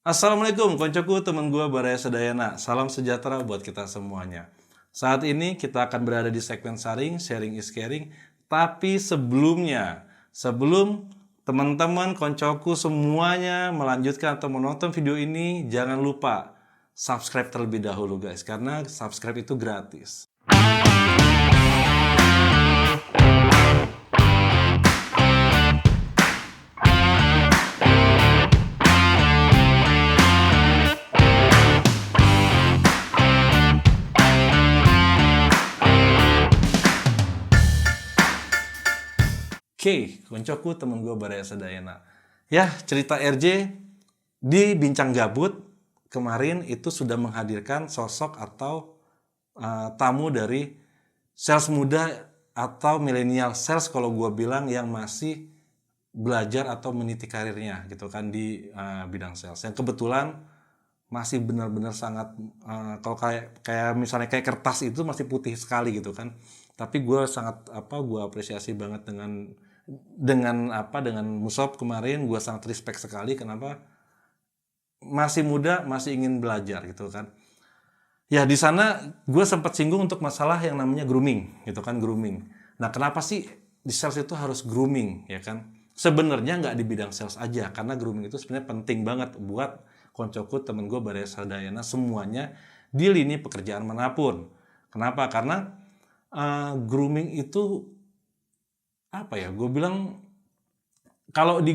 Assalamualaikum, koncoku temen gue Baraya Sadayana. Salam sejahtera buat kita semuanya. Saat ini kita akan berada di segmen sharing is caring. Tapi sebelum teman-teman koncoku semuanya melanjutkan atau menonton video ini, jangan lupa subscribe terlebih dahulu guys, karena subscribe itu gratis. Oke, koncoku temen gue Baraya Sadayana. Ya, cerita RJ di Bincang Gabut kemarin itu sudah menghadirkan sosok atau tamu dari sales muda atau milenial sales kalau gue bilang yang masih belajar atau meniti karirnya gitu kan di bidang sales. Yang kebetulan masih benar-benar sangat kalau kayak misalnya kayak kertas itu masih putih sekali gitu kan. Tapi gue sangat gue apresiasi banget dengan Musop kemarin. Gue sangat respect sekali. Kenapa? Masih muda, masih ingin belajar gitu kan. Ya di sana gue sempat singgung untuk masalah yang namanya grooming gitu kan, grooming. Nah kenapa sih di sales itu harus grooming ya kan? Sebenarnya nggak di bidang sales aja, karena grooming itu sebenarnya penting banget buat koncoku temen gue Baraya Sadayana semuanya di lini pekerjaan manapun. Kenapa? Karena grooming itu gue bilang kalau di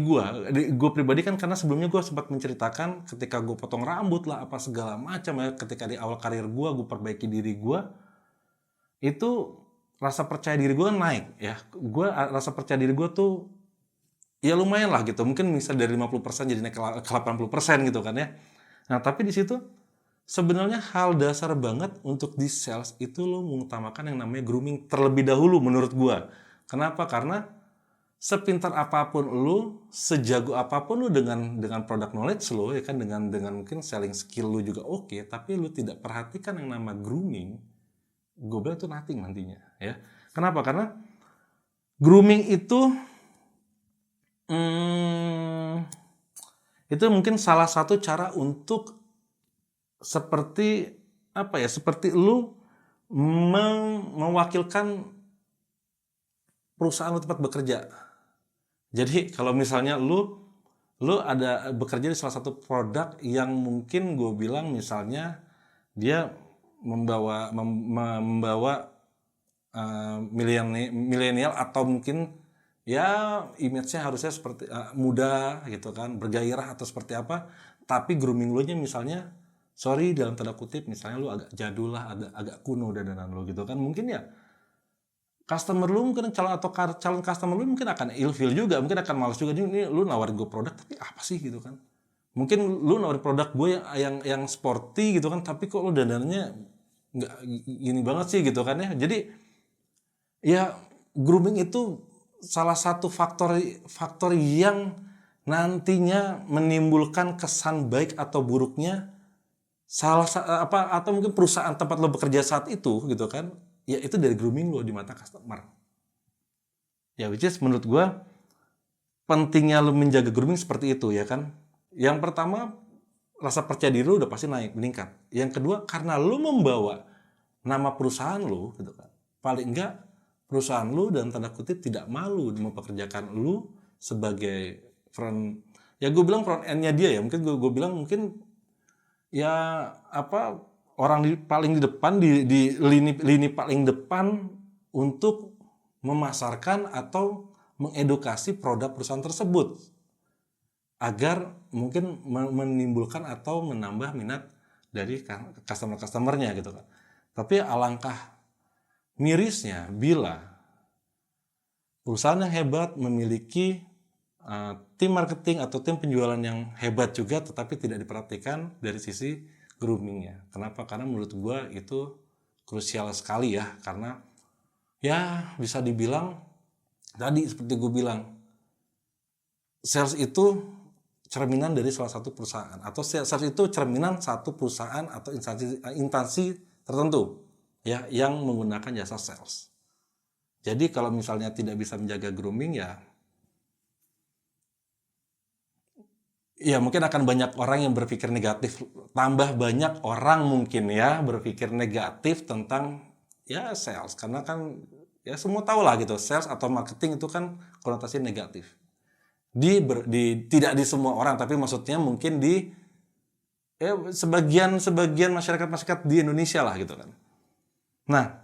gue pribadi kan, karena sebelumnya gue sempat menceritakan ketika gue potong rambut lah apa segala macam ya, ketika di awal karir gue perbaiki diri gue, itu rasa percaya diri gue naik ya. Rasa percaya diri gue tuh ya lumayan lah gitu, mungkin bisa dari 50% jadi naik ke 80% gitu kan ya. Nah tapi di situ sebenarnya hal dasar banget untuk di sales itu lo mengutamakan yang namanya grooming terlebih dahulu menurut gue. Kenapa? Karena sepintar apapun lu, sejago apapun lu dengan product knowledge lu ya kan, dengan mungkin selling skill lu juga oke, tapi lu tidak perhatikan yang nama grooming, gue bilang itu nothing nantinya ya. Kenapa? Karena grooming itu mungkin salah satu cara untuk seperti seperti lu mewakilkan perusahaan lu tempat bekerja. Jadi kalau misalnya lu ada bekerja di salah satu produk yang mungkin gue bilang misalnya dia membawa milenial atau mungkin ya image-nya harusnya seperti muda gitu kan, bergairah atau seperti apa, tapi grooming lu nya misalnya sorry dalam tanda kutip misalnya lu agak jadul lah, agak kuno dandanan lu gitu kan, mungkin ya customer lu mungkin calon customer lu mungkin akan ilfeel juga, mungkin akan malas juga, ini lu nawarin gue produk tapi apa sih gitu kan. Mungkin lu nawarin produk gue yang sporty gitu kan, tapi kok lu dandannya nggak gini banget sih gitu kan ya. Jadi ya grooming itu salah satu faktor yang nantinya menimbulkan kesan baik atau buruknya atau mungkin perusahaan tempat lo bekerja saat itu gitu kan, ya itu dari grooming lo di mata customer. Ya which is menurut gue pentingnya lo menjaga grooming seperti itu ya kan. Yang pertama, rasa percaya diri lo udah pasti meningkat. Yang kedua, karena lo membawa nama perusahaan lo gitu kan, paling enggak perusahaan lo dan tanda kutip tidak malu mempekerjakan lo sebagai front, ya gue bilang front end-nya dia ya, mungkin gue bilang mungkin ya orang paling di depan, di lini paling depan untuk memasarkan atau mengedukasi produk perusahaan tersebut agar mungkin menimbulkan atau menambah minat dari customer-customernya gitu kan. Tapi alangkah mirisnya bila perusahaan yang hebat memiliki tim marketing atau tim penjualan yang hebat juga, tetapi tidak diperhatikan dari sisi groomingnya. Kenapa? Karena menurut gue itu krusial sekali ya, karena ya bisa dibilang tadi seperti gue bilang, sales itu cerminan dari salah satu perusahaan, atau sales itu cerminan satu perusahaan atau instansi tertentu ya yang menggunakan jasa sales. Jadi kalau misalnya tidak bisa menjaga grooming ya ya mungkin akan banyak orang yang berpikir negatif, tambah banyak orang mungkin ya berpikir negatif tentang ya sales, karena kan ya semua tahu lah gitu, sales atau marketing itu kan konotasi negatif. Tidak di semua orang, tapi maksudnya mungkin di ya sebagian masyarakat di Indonesia lah gitu kan. Nah,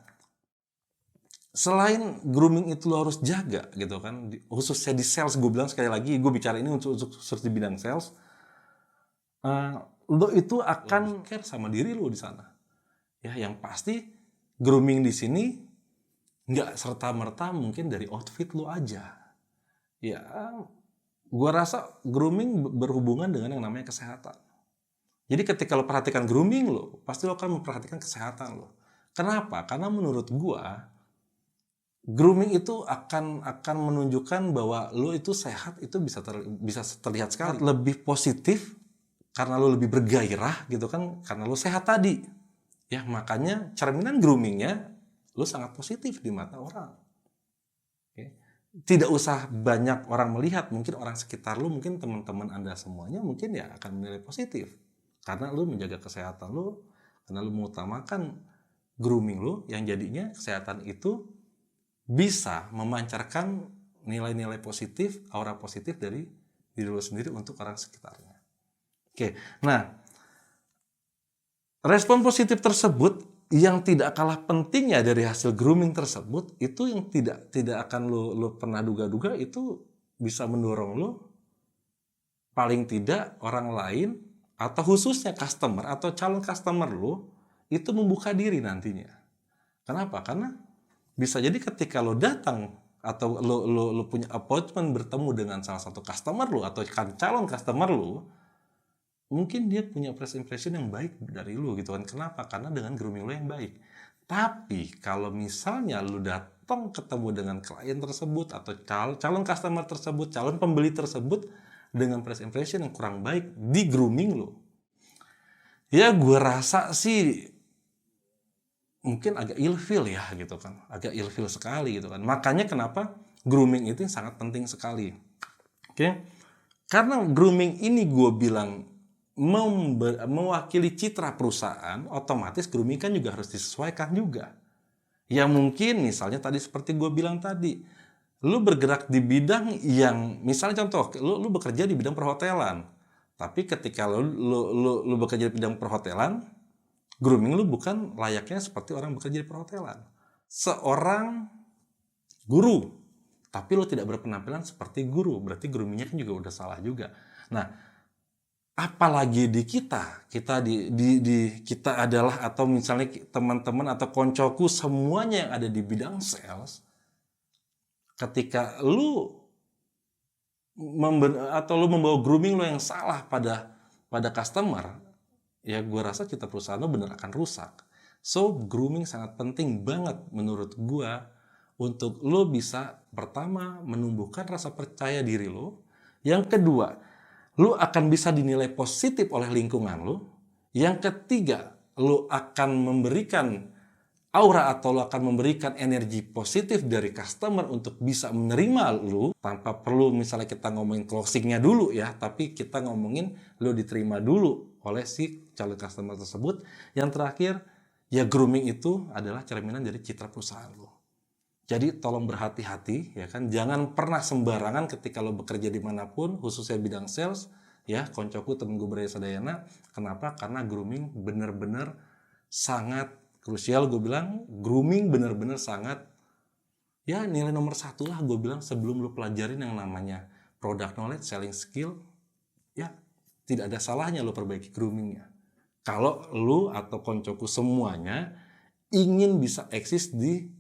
selain grooming itu lo harus jaga gitu kan, khususnya di sales, gue bilang sekali lagi, gue bicara ini untuk di bidang sales. Lo itu akan care sama diri lo di sana. Ya, yang pasti grooming di sini nggak serta-merta mungkin dari outfit lo aja. Ya, gua rasa grooming berhubungan dengan yang namanya kesehatan. Jadi ketika lo perhatikan grooming lo, pasti lo akan memperhatikan kesehatan lo. Kenapa? Karena menurut gua grooming itu akan menunjukkan bahwa lo itu sehat, itu bisa terlihat sekali lebih positif karena lo lebih bergairah gitu kan, karena lo sehat tadi. Ya, makanya cerminan groomingnya lo sangat positif di mata orang. Oke. Tidak usah banyak orang melihat, mungkin orang sekitar lo, mungkin teman-teman Anda semuanya mungkin ya akan menilai positif. Karena lo menjaga kesehatan lo, karena lo mengutamakan grooming lo, yang jadinya kesehatan itu bisa memancarkan nilai-nilai positif, aura positif dari diri lo sendiri untuk orang sekitarnya. Oke, nah respon positif tersebut yang tidak kalah pentingnya dari hasil grooming tersebut, itu yang tidak akan lo pernah duga-duga, itu bisa mendorong lo paling tidak orang lain atau khususnya customer atau calon customer lo itu membuka diri nantinya. Kenapa? Karena bisa jadi ketika lo datang atau lo punya appointment bertemu dengan salah satu customer lo atau calon customer lo, mungkin dia punya first impression yang baik dari lo gitu kan. Kenapa? Karena dengan grooming lo yang baik. Tapi kalau misalnya lo datang ketemu dengan klien tersebut atau calon customer tersebut, calon pembeli tersebut dengan first impression yang kurang baik di grooming lo, ya gue rasa sih mungkin agak ilfeel ya gitu kan, agak ilfeel sekali gitu kan. Makanya kenapa grooming itu sangat penting sekali. Oke, karena grooming ini gue bilang mewakili citra perusahaan, otomatis grooming kan juga harus disesuaikan juga. Ya mungkin misalnya tadi seperti gue bilang tadi, lu bergerak di bidang yang misalnya contoh, lu bekerja di bidang perhotelan, tapi ketika lu bekerja di bidang perhotelan, grooming lu bukan layaknya seperti orang bekerja di perhotelan. Seorang guru, tapi lu tidak berpenampilan seperti guru, berarti groomingnya kan juga udah salah juga. Nah, apalagi di kita kita adalah, atau misalnya teman-teman atau koncoku semuanya yang ada di bidang sales, ketika lu membawa grooming lo yang salah pada customer, ya gue rasa citra perusahaan lo bener akan rusak. So grooming sangat penting banget menurut gue untuk lo bisa pertama menumbuhkan rasa percaya diri lo, yang kedua lo akan bisa dinilai positif oleh lingkungan lo, yang ketiga lo akan memberikan aura atau lo akan memberikan energi positif dari customer untuk bisa menerima lo, tanpa perlu misalnya kita ngomongin closingnya dulu ya, tapi kita ngomongin lo diterima dulu oleh si calon customer tersebut. Yang terakhir, ya grooming itu adalah cerminan dari citra perusahaan lo. Jadi tolong berhati-hati ya kan, jangan pernah sembarangan ketika lo bekerja dimanapun, khususnya bidang sales ya, koncoku temen gue Braya Sadayana. Kenapa? Karena grooming bener-bener sangat krusial. Gue bilang grooming bener-bener sangat ya nilai nomor 1 lah gue bilang sebelum lo pelajarin yang namanya product knowledge, selling skill. Ya tidak ada salahnya lo perbaiki groomingnya kalau lo atau koncoku semuanya ingin bisa eksis di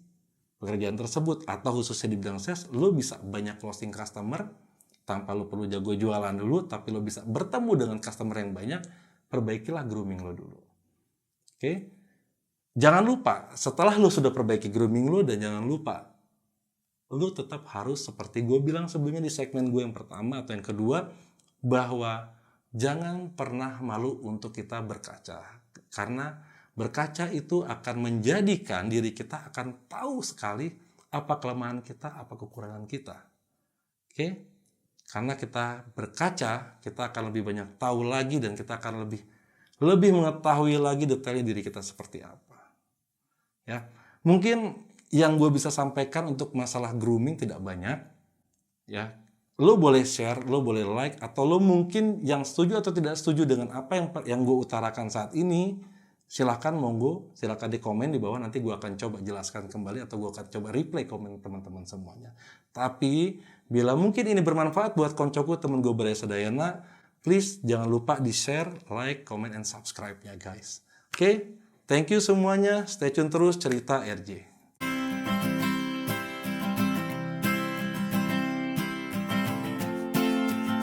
pekerjaan tersebut, atau khususnya di bidang sales lo bisa banyak closing customer tanpa lo perlu jago jualan dulu, tapi lo bisa bertemu dengan customer yang banyak. Perbaikilah grooming lo dulu. Oke? Jangan lupa, setelah lo sudah perbaiki grooming lo, dan jangan lupa, lo tetap harus seperti gue bilang sebelumnya di segmen gue yang pertama atau yang kedua, bahwa jangan pernah malu untuk kita berkaca. Karena berkaca itu akan menjadikan diri kita akan tahu sekali apa kelemahan kita, apa kekurangan kita. Oke? Karena kita berkaca, kita akan lebih banyak tahu lagi dan kita akan lebih mengetahui lagi detailnya diri kita seperti apa. Ya, mungkin yang gue bisa sampaikan untuk masalah grooming tidak banyak. Ya, lo boleh share, lo boleh like, atau lo mungkin yang setuju atau tidak setuju dengan apa yang gue utarakan saat ini. Silahkan monggo, silahkan di komen di bawah, nanti gue akan coba jelaskan kembali atau gue akan coba replay komen teman-teman semuanya. Tapi bila mungkin ini bermanfaat buat koncoku, temen gue Baraya Sadayana, please jangan lupa di share, like, comment, and subscribe ya guys. Oke, thank you semuanya, stay tune terus cerita RJ.